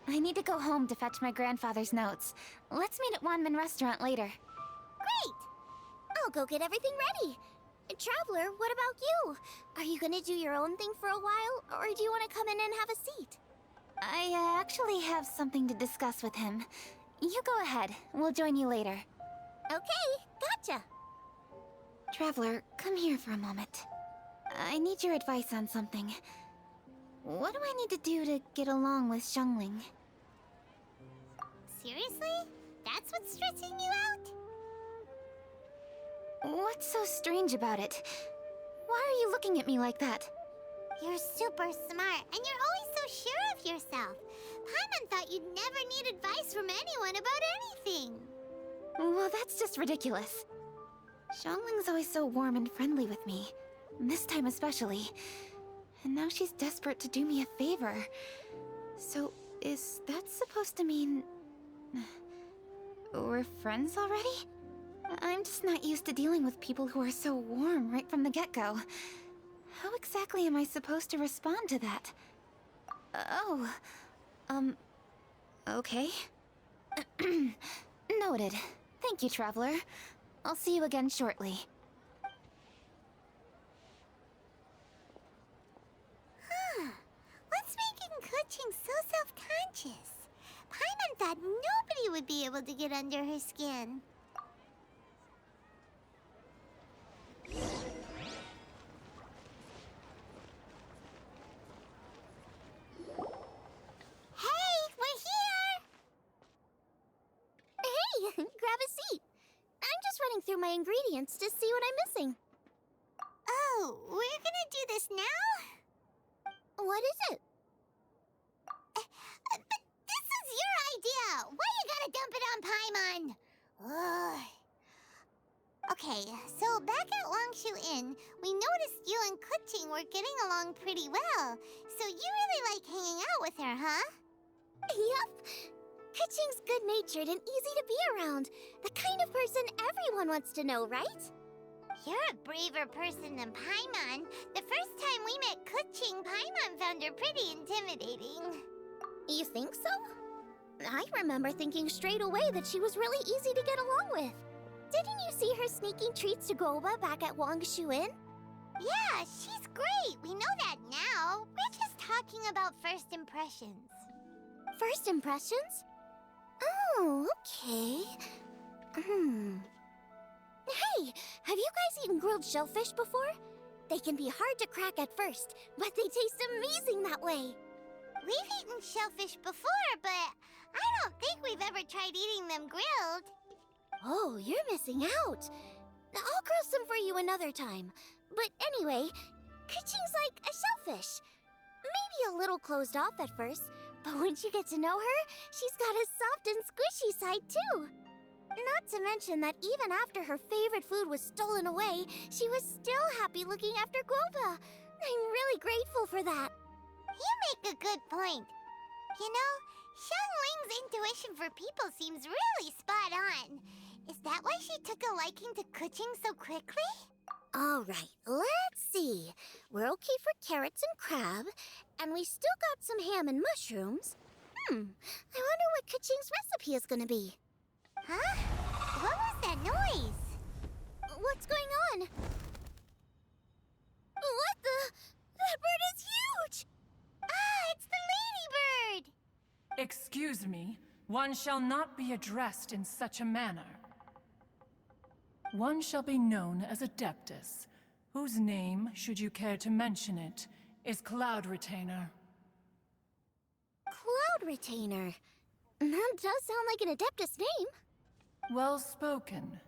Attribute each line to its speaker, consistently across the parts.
Speaker 1: I need to go home to fetch my grandfather's notes. Let's meet at Wanman Restaurant later.
Speaker 2: Great! I'll go get everything ready. Traveler, what about you? Are you gonna do your own thing for a while, or do you want to come in and have a seat?
Speaker 1: I actually have something to discuss with him. You go ahead. We'll join you later.
Speaker 2: Okay, gotcha.
Speaker 1: Traveler, come here for a moment. I need your advice on something. What do I need to do to get along with Xiangling?
Speaker 2: Seriously? That's what's stressing you out?
Speaker 1: What's so strange about it? Why are you looking at me like that?
Speaker 2: You're super smart, and you're always so sure of yourself. Paimon thought you'd never need advice from anyone about anything.
Speaker 1: Well, that's just ridiculous. Xiangling's always so warm and friendly with me. This time especially. And now she's desperate to do me a favor. So, is that supposed to mean... we're friends already? I'm just not used to dealing with people who are so warm right from the get-go. How exactly am I supposed to respond to that? Okay. Noted. Thank you, Traveler. I'll see you again shortly.
Speaker 2: What's making Keqing so self-conscious? Paimon thought nobody would be able to get under her skin. Hey, we're here! Hey, grab a seat. I'm just running through my ingredients to see what I'm missing. Oh, we're gonna do this now? What is it? But this is your idea! Why you gotta dump it on Paimon? Ugh. Okay, so back at Wangshu Inn, we noticed you and Keqing were getting along pretty well. So you really like hanging out with her, huh? Yup. Keqing's good-natured and easy to be around. The kind of person everyone wants to know, right? You're a braver person than Paimon. The first time we met Keqing, Paimon found her pretty intimidating. You think so? I remember thinking straight away that she was really easy to get along with. Didn't you see her sneaking treats to Guoba back at Wangshu Inn? Yeah, she's great. We know that now. We're just talking about first impressions. First impressions? Oh, okay. Hey, have you guys eaten grilled shellfish before? They can be hard to crack at first, but they taste amazing that way. We've eaten shellfish before, but I don't think we've ever tried eating them grilled. Oh, you're missing out. I'll grill some for you another time. But anyway, Keqing's like a shellfish. Maybe a little closed off at first, but once you get to know her, she's got a soft and squishy side too. Not to mention that even after her favorite food was stolen away, she was still happy looking after Guoba. I'm really grateful for that. You make a good point. You know, Xiangling's intuition for people seems really spot on. Is that why she took a liking to Keqing so quickly? All right, let's see. We're okay for carrots and crab, and we still got some ham and mushrooms. I wonder what Keqing's recipe is gonna be. Huh? What was that noise? What's going on? What the? That bird is huge! Ah, it's the ladybird!
Speaker 3: Excuse me, one shall not be addressed in such a manner. One shall be known as Adeptus, whose name, should you care to mention it, is Cloud Retainer.
Speaker 2: Cloud Retainer? That does sound like an Adeptus name.
Speaker 3: Well spoken.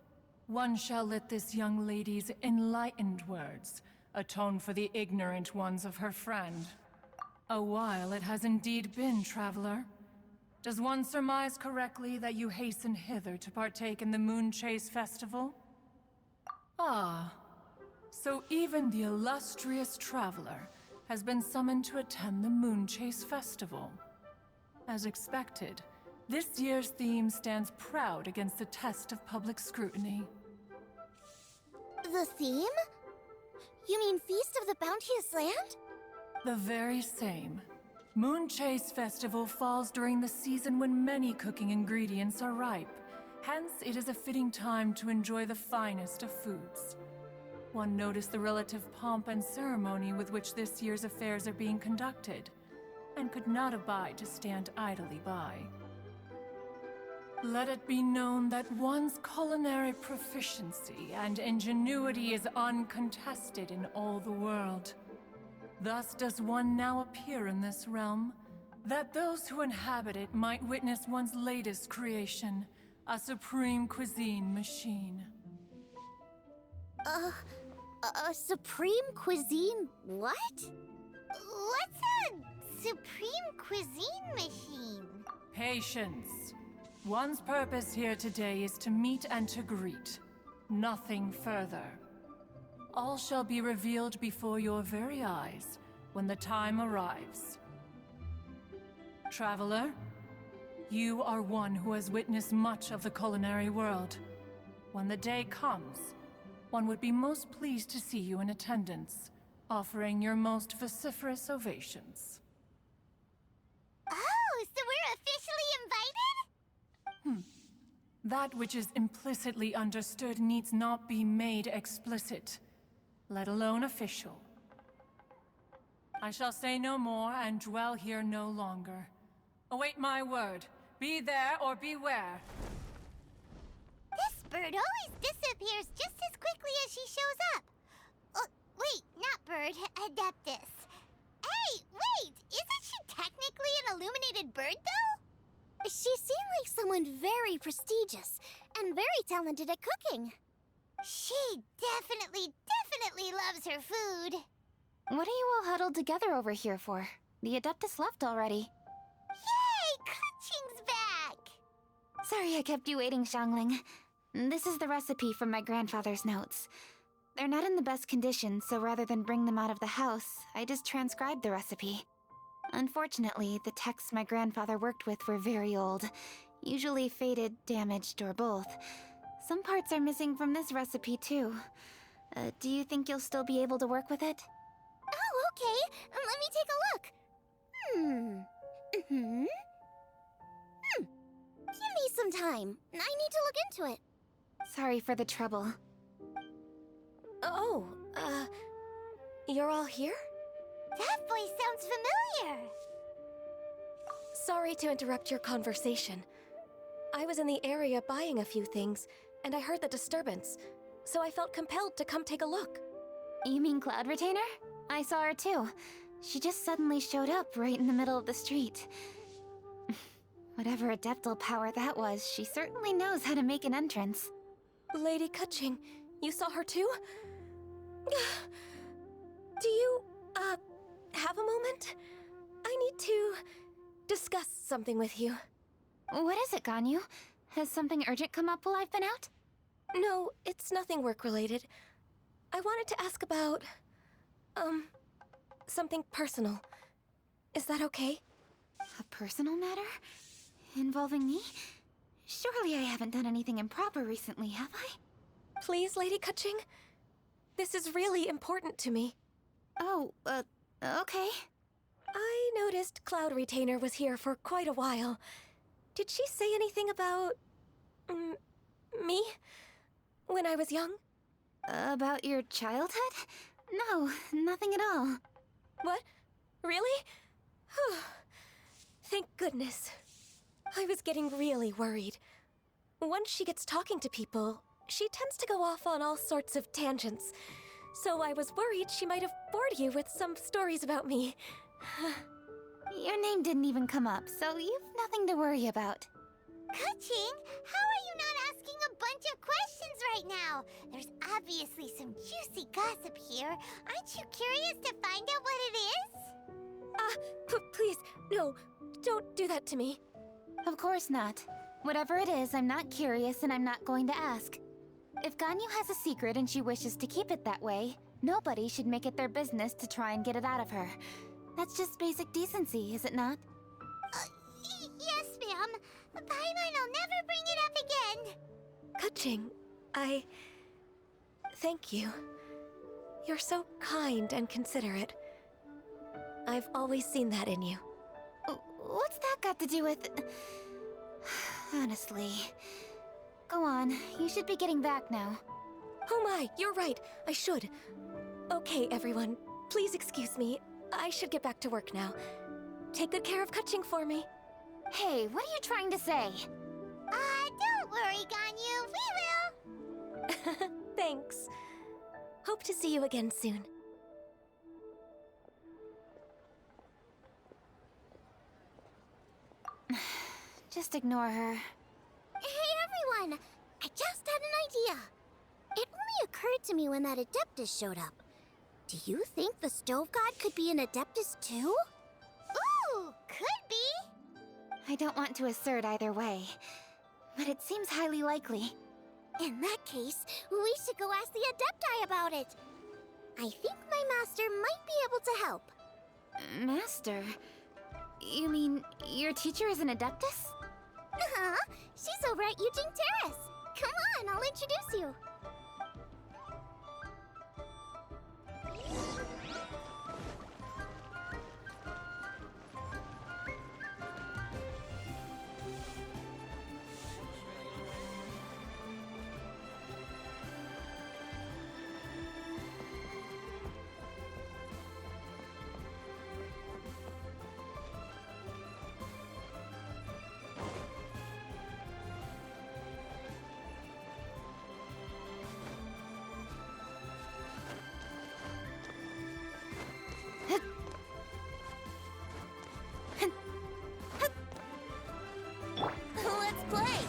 Speaker 3: One shall let this young lady's enlightened words atone for the ignorant ones of her friend. A while it has indeed been, Traveler. Does one surmise correctly that you hasten hither to partake in the Moon Chase Festival? Ah, so even the illustrious Traveler has been summoned to attend the Moonchase Festival. As expected, this year's theme stands proud against the test of public scrutiny.
Speaker 2: The theme? You mean Feast of the Bounteous Land?
Speaker 3: The very same. Moonchase Festival falls during the season when many cooking ingredients are ripe. Hence, it is a fitting time to enjoy the finest of foods. One noticed the relative pomp and ceremony with which this year's affairs are being conducted, and could not abide to stand idly by. Let it be known that one's culinary proficiency and ingenuity is uncontested in all the world. Thus does one now appear in this realm, that those who inhabit it might witness one's latest creation, a supreme cuisine machine.
Speaker 2: A supreme cuisine what? What's a supreme cuisine machine?
Speaker 3: Patience. One's purpose here today is to meet and to greet. Nothing further. All shall be revealed before your very eyes when the time arrives. Traveler, you are one who has witnessed much of the culinary world. When the day comes, one would be most pleased to see you in attendance, offering your most vociferous ovations.
Speaker 2: Oh, so we're officially invited?
Speaker 3: That which is implicitly understood needs not be made explicit, let alone official. I shall say no more and dwell here no longer. Await my word. Be there or beware.
Speaker 2: This bird always disappears just as quickly as she shows up. Wait, not bird, Adeptus. Hey, wait! Isn't she technically an illuminated bird, though? She seemed like someone very prestigious and very talented at cooking. She definitely loves her food.
Speaker 1: What are you all huddled together over here for? The Adeptus left already.
Speaker 2: Yay! Kuching's back!
Speaker 1: Sorry I kept you waiting, Xiangling. This is the recipe from my grandfather's notes. They're not in the best condition, so rather than bring them out of the house, I just transcribed the recipe. Unfortunately, the texts my grandfather worked with were very old, usually faded, damaged, or both. Some parts are missing from this recipe, too. Do you think you'll still be able to work with it?
Speaker 2: Oh, okay. Let me take a look. Give me some time. I need to look into it.
Speaker 1: Sorry for the trouble.
Speaker 4: Oh, you're all here?
Speaker 2: That voice sounds familiar.
Speaker 4: Sorry to interrupt your conversation. I was in the area buying a few things, and I heard the disturbance, so I felt compelled to come take a look.
Speaker 1: You mean Cloud Retainer? I saw her too. She just suddenly showed up right in the middle of the street. Whatever adeptal power that was, she certainly knows how to make an entrance.
Speaker 4: Lady Kuching, you saw her too? Do you, have a moment? I need to discuss something with you.
Speaker 1: What is it, Ganyu? Has something urgent come up while I've been out?
Speaker 4: No, it's nothing work-related. I wanted to ask about, something personal. Is that okay?
Speaker 1: A personal matter? Involving me? Surely I haven't done anything improper recently, have I?
Speaker 4: Please, Lady Kuching? This is really important to me.
Speaker 1: Oh, okay.
Speaker 4: I noticed Cloud Retainer was here for quite a while. Did she say anything about... me? When I was young?
Speaker 1: About your childhood? No, nothing at all.
Speaker 4: What? Really? Thank goodness. I was getting really worried. Once she gets talking to people, she tends to go off on all sorts of tangents. So I was worried she might have bored you with some stories about me.
Speaker 1: Your name didn't even come up, so you've nothing to worry about.
Speaker 2: Kuching, how are you not asking a bunch of questions right now? There's obviously some juicy gossip here. Aren't you curious to find out what it is?
Speaker 4: Please, no, don't do that to me.
Speaker 1: Of course not. Whatever it is, I'm not curious and I'm not going to ask. If Ganyu has a secret and she wishes to keep it that way, Nobody should make it their business to try and get it out of her. That's just basic decency, is it not?
Speaker 2: Yes, ma'am. Paimon will never bring it up again.
Speaker 4: Kaching, thank you. You're so kind and considerate. I've always seen that in you.
Speaker 1: What's that got to do with... Honestly. Go on, you should be getting back now.
Speaker 4: Oh my, you're right. I should. Okay, everyone. Please excuse me. I should get back to work now. Take good care of Kaching for me.
Speaker 1: Hey, what are you trying to say?
Speaker 2: Don't worry, Ganyu. We will.
Speaker 4: Thanks. Hope to see you again soon.
Speaker 1: Just ignore her.
Speaker 2: Hey, everyone! I just had an idea. It only occurred to me when that Adeptus showed up. Do you think the Stove God could be an Adeptus too? Ooh, could be!
Speaker 1: I don't want to assert either way, but it seems highly likely.
Speaker 2: In that case, we should go ask the Adepti about it. I think my master might be able to help.
Speaker 1: Master? You mean your teacher is an Adeptus?
Speaker 2: Uh-huh. She's over at Yujing Terrace. Come on, I'll introduce you. Let's play!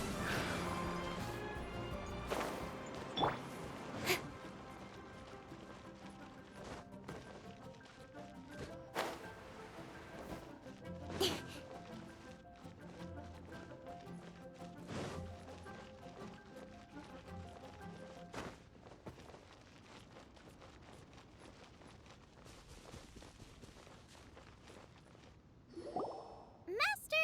Speaker 2: Master!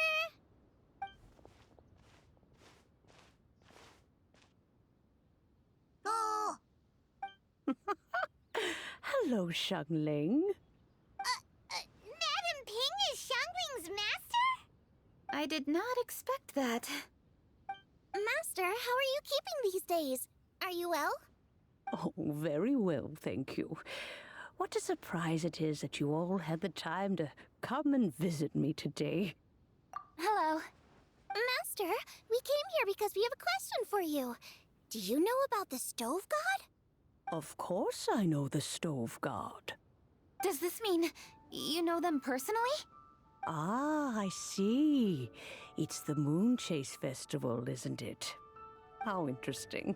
Speaker 2: Oh!
Speaker 5: Hello, Xiangling.
Speaker 2: Madam Ping is Xiangling's master?
Speaker 1: I did not expect that.
Speaker 2: Master, how are you keeping these days? Are you well?
Speaker 5: Oh, very well, thank you. What a surprise it is that you all had the time to come and visit me today.
Speaker 1: Hello.
Speaker 2: Master, we came here because we have a question for you. Do you know about the Stove God?
Speaker 5: Of course I know the Stove God.
Speaker 1: Does this mean you know them personally?
Speaker 5: Ah, I see. It's the Moon Chase Festival, isn't it? How interesting.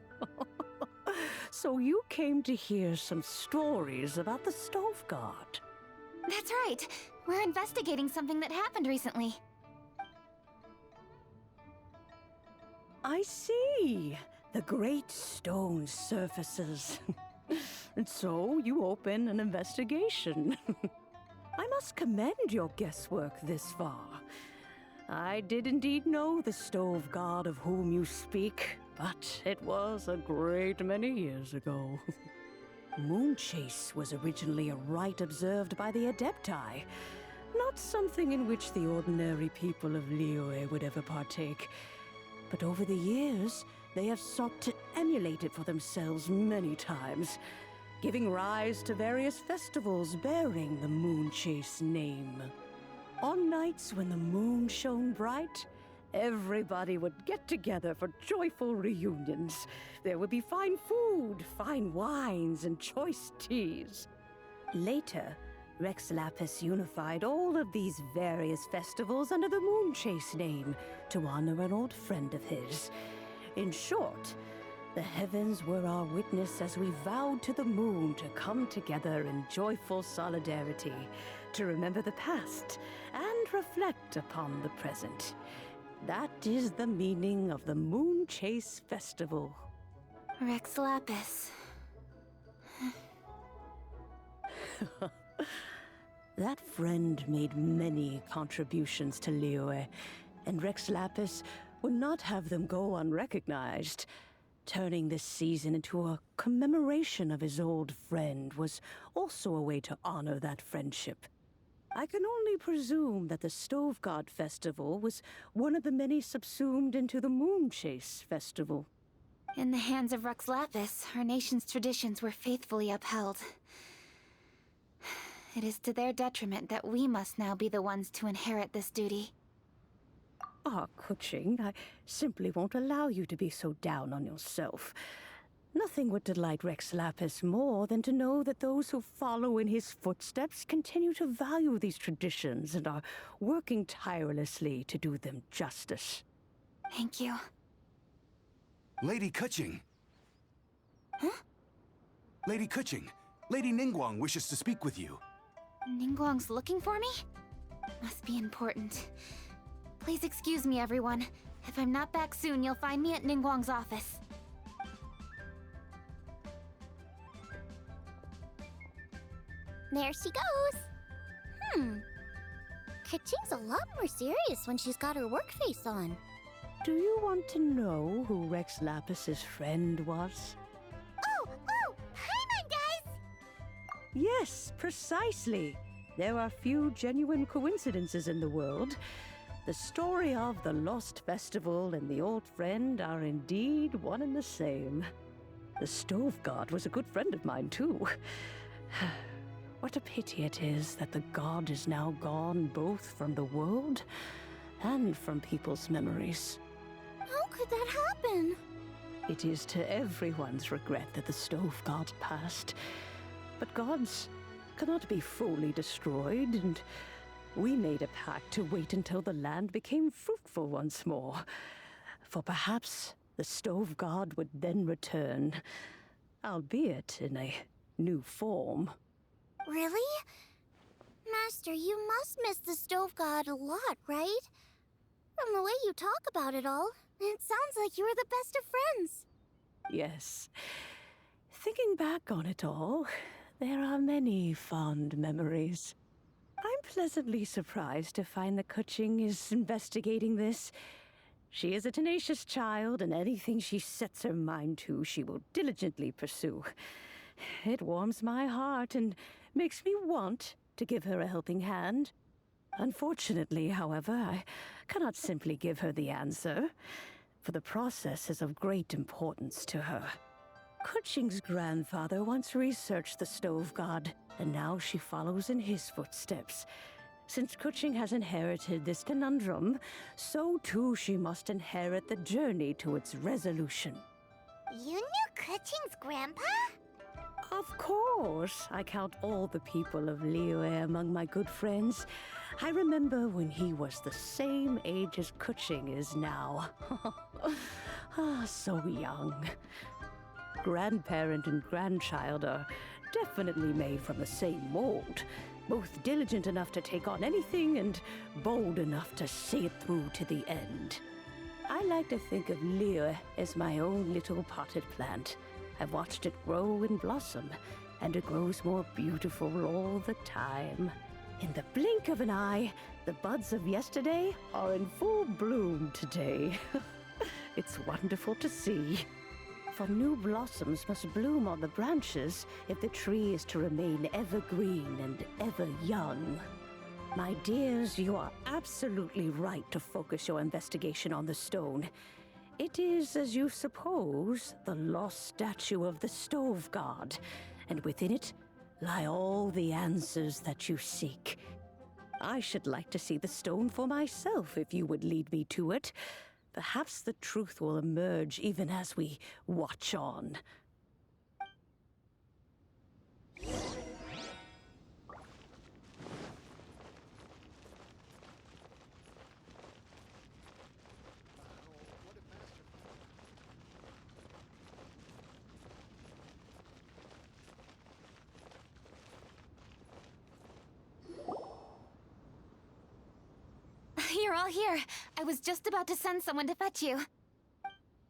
Speaker 5: So you came to hear some stories about the Stove God.
Speaker 1: That's right. We're investigating something that happened recently.
Speaker 5: I see. The great stone surfaces. And so you open an investigation. I must commend your guesswork this far. I did indeed know the Stove God of whom you speak, but it was a great many years ago. Moon Chase was originally a rite observed by the Adepti, not something in which the ordinary people of Liyue would ever partake. But over the years, they have sought to emulate it for themselves many times, giving rise to various festivals bearing the Moon Chase name. On nights when the moon shone bright, everybody would get together for joyful reunions. There would be fine food, fine wines, and choice teas. Later, Rex Lapis unified all of these various festivals under the Moon Chase name to honor an old friend of his. In short, the heavens were our witness as we vowed to the moon to come together in joyful solidarity, to remember the past and reflect upon the present. That is the meaning of the Moon Chase Festival.
Speaker 1: Rex Lapis.
Speaker 5: That friend made many contributions to Liyue, and Rex Lapis would not have them go unrecognized. Turning this season into a commemoration of his old friend was also a way to honor that friendship. I can only presume that the Stove God Festival was one of the many subsumed into the Moonchase Festival.
Speaker 1: In the hands of Rux Lapis, our nation's traditions were faithfully upheld. It is to their detriment that we must now be the ones to inherit this duty.
Speaker 5: Ah, Kuching, I simply won't allow you to be so down on yourself. Nothing would delight Rex Lapis more than to know that those who follow in his footsteps continue to value these traditions and are working tirelessly to do them justice.
Speaker 1: Thank you.
Speaker 6: Lady Kuching!
Speaker 1: Huh?
Speaker 6: Lady Kuching, Lady Ningguang wishes to speak with you.
Speaker 1: Ningguang's looking for me? Must be important. Please excuse me, everyone. If I'm not back soon, you'll find me at Ningguang's office.
Speaker 2: There she goes. Kuching's a lot more serious when she's got her work face on.
Speaker 5: Do you want to know who Rex Lapis's friend was?
Speaker 2: Oh! Hi, guys!
Speaker 5: Yes, precisely. There are few genuine coincidences in the world. The story of the Lost Festival and the old friend are indeed one and the same. The Stove God was a good friend of mine, too. What a pity it is that the god is now gone both from the world and from people's memories.
Speaker 2: How could that happen?
Speaker 5: It is to everyone's regret that the Stove God passed. But gods cannot be fully destroyed, and we made a pact to wait until the land became fruitful once more. For perhaps the Stove God would then return, albeit in a new form.
Speaker 2: Really? Master, you must miss the Stove God a lot, right? From the way you talk about it all, it sounds like you were the best of friends.
Speaker 5: Yes. Thinking back on it all, there are many fond memories. I'm pleasantly surprised to find that Kuching is investigating this. She is a tenacious child, and anything she sets her mind to, she will diligently pursue. It warms my heart and makes me want to give her a helping hand. Unfortunately, however, I cannot simply give her the answer, for the process is of great importance to her. Kuching's grandfather once researched the Stove God, and now she follows in his footsteps. Since Kuching has inherited this conundrum, so too she must inherit the journey to its resolution.
Speaker 2: You knew Kuching's grandpa?
Speaker 5: Of course, I count all the people of Liyue among my good friends. I remember when he was the same age as Kuching is now. So young. Grandparent and grandchild are definitely made from the same mold. Both diligent enough to take on anything and bold enough to see it through to the end. I like to think of Liyue as my own little potted plant. I've watched it grow and blossom, and it grows more beautiful all the time. In the blink of an eye, the buds of yesterday are in full bloom today. It's wonderful to see. For new blossoms must bloom on the branches if the tree is to remain evergreen and ever young. My dears, you are absolutely right to focus your investigation on the stone. It is, as you suppose, the lost statue of the Stove God, and within it lie all the answers that you seek. I should like to see the stone for myself if you would lead me to it. Perhaps the truth will emerge even as we watch on.
Speaker 1: You're all here. I was just about to send someone to fetch you.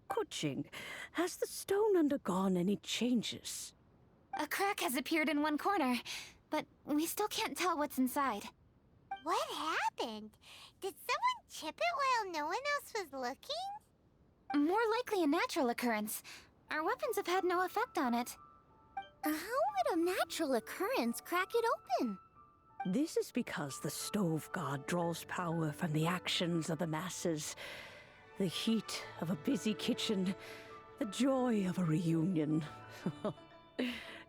Speaker 5: Kuching, has the stone undergone any changes?
Speaker 1: A crack has appeared in one corner. but we still can't tell what's inside.
Speaker 2: What happened? Did someone chip it while no one else was looking?
Speaker 1: More likely a natural occurrence. Our weapons have had no effect on it.
Speaker 2: How would a natural occurrence crack it open?
Speaker 5: This is because the Stove God draws power from the actions of the masses. The heat of a busy kitchen, the joy of a reunion.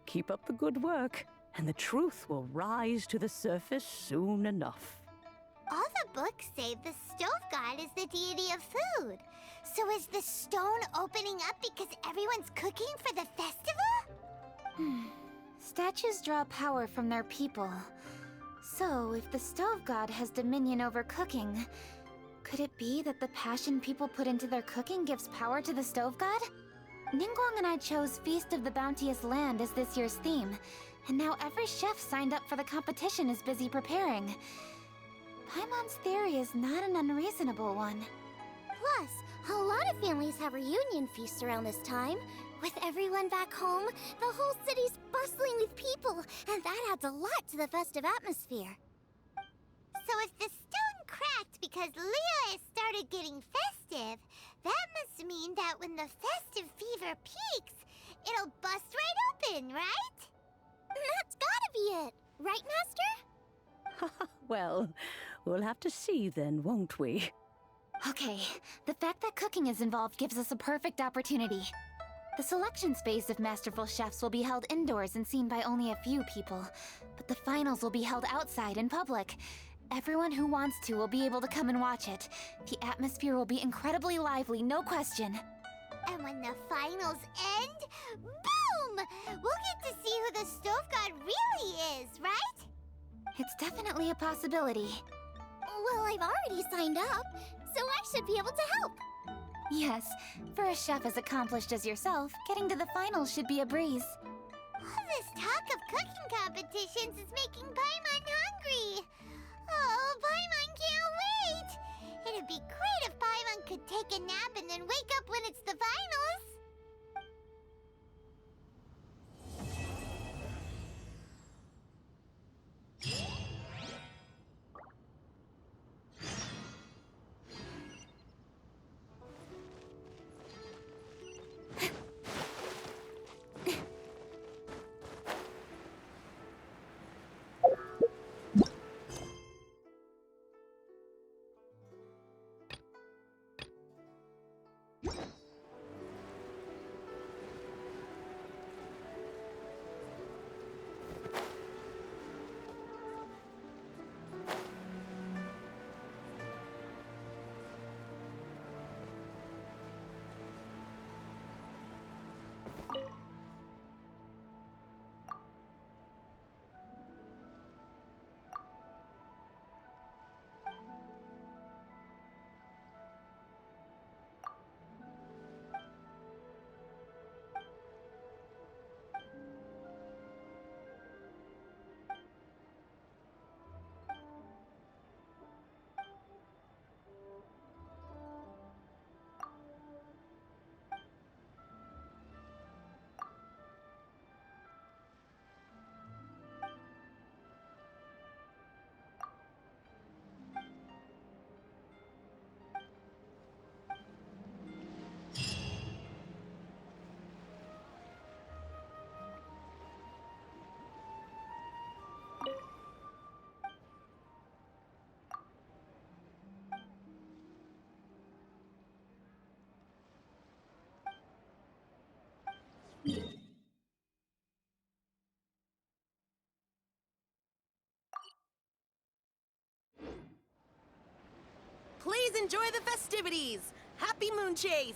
Speaker 5: Keep up the good work, and the truth will rise to the surface soon enough.
Speaker 2: All the books say the Stove God is the deity of food. So is the stone opening up because everyone's cooking for the festival?
Speaker 1: Statues draw power from their people. So, if the Stove God has dominion over cooking, could it be that the passion people put into their cooking gives power to the Stove God? Ningguang and I chose Feast of the Bounteous Land as this year's theme, and now every chef signed up for the competition is busy preparing. Paimon's theory is not an unreasonable one.
Speaker 2: Plus, a lot of families have reunion feasts around this time. With everyone back home, the whole city's bustling with people, and that adds a lot to the festive atmosphere. So if the stone cracked because Liyue started getting festive, that must mean that when the festive fever peaks, it'll bust right open, right? That's gotta be it, right, Master?
Speaker 5: Well, we'll have to see then, won't we?
Speaker 1: Okay, the fact that cooking is involved gives us a perfect opportunity. The selection phase of Masterful Chefs will be held indoors and seen by only a few people, but the finals will be held outside in public. Everyone who wants to will be able to come and watch it. The atmosphere will be incredibly lively, no question.
Speaker 2: And when the finals end, boom! We'll get to see who the Stove God really is, right?
Speaker 1: It's definitely a possibility.
Speaker 2: Well, I've already signed up, so I should be able to help.
Speaker 1: Yes, for a chef as accomplished as yourself, getting to the finals should be a breeze.
Speaker 2: All this talk of cooking competitions is making Paimon hungry. Oh, Paimon can't wait! It'd be great if Paimon could take a nap and then wake up when it's the finals.
Speaker 7: Please enjoy the festivities! Happy Moon Chase!